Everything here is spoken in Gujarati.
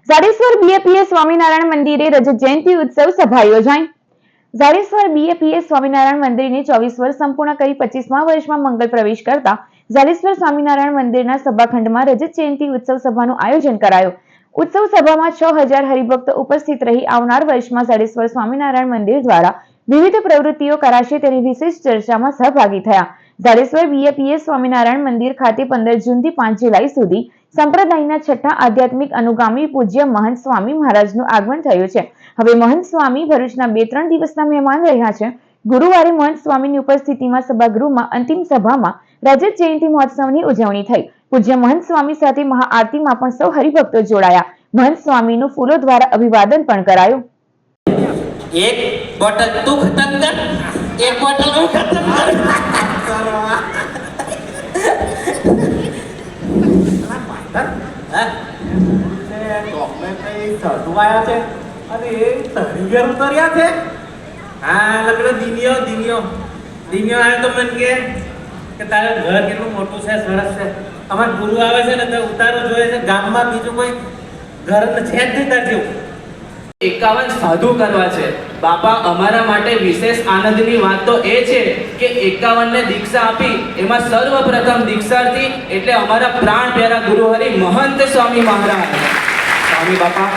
જાડેશ્વર બીએપીએસ સ્વામિનારાયણ મંદિરે રજત જયંતિ ઉત્સવ સભા યોજાઈ। જાડેશ્વર બીએપીએસ સ્વામિનારાયણ મંદિરની 24 વર્ષ સંપૂર્ણ કરી 25મા વર્ષમાં મંગલ પ્રવેશ કરતા જાડેશ્વર સ્વામિનારાયણ મંદિરના સભાખંડમાં રજત જયંતિ ઉત્સવ સભાનું આયોજન કરાયું। ઉત્સવ સભામાં 6000 હરિભક્તો ઉપસ્થિત રહી આવનાર વર્ષમાં જાડેશ્વર સ્વામિનારાયણ મંદિર દ્વારા વિવિધ પ્રવૃત્તિઓ કરાશે તેની વિશેષ ચર્ચામાં સહભાગી થયા। જાડેશ્વર બીએપીએસ સ્વામિનારાયણ મંદિર ખાતે 15 જૂનથી 5 જુલાઈ સુધી સંપ્રદાયના છઠ્ઠા આધ્યાત્મિક અનુગામી પૂજ્ય મહંત સ્વામી મહારાજનું આગમન થયું છે। હવે મહંત સ્વામી ભરૂચના 2-3 દિવસના મહેમાન રહ્યા છે। ગુરુવારે મહંત સ્વામીની ઉપસ્થિતિમાં સભાગૃહમાં અંતિમ સભામાં રજત જયંતિ મહોત્સવની ઉજવણી થઈ। પૂજ્ય મહંત સ્વામી સાથે મહાઆરતીમાં પણ સૌ હરિભક્તો જોડાયા। મહંત સ્વામીનું ફૂલો દ્વારા અભિવાદન પણ કરાયું। एक बोतल तू खत्म कर, एक बोतल मैं खत्म कर। સટવાયા છે અને એ તરી ઘેર ઉતર્યા છે। હા લગડો દિનિયો દિનિયો દિનિયો આવે તો મને કે તારું ઘર કેટલું મોટું છે, સરસ છે। અમાર ગુરુ આવે છે ને તો ઉતારો જોઈએ છે, ગામમાં બીજું કોઈ ઘર છે જ નહીં તાર જેવું। 51 સાધુ કરવા છે બાપા। અમારા માટે વિશેષ આનંદની વાત તો એ છે કે 51 ને દીક્ષા આપી એમાં સર્વપ્રથમ દીક્ષાર્થી એટલે અમારા પ્રાણ પ્યારા ગુરુ હરિ મહંત સ્વામી મહારાજ। સ્વામી બાપા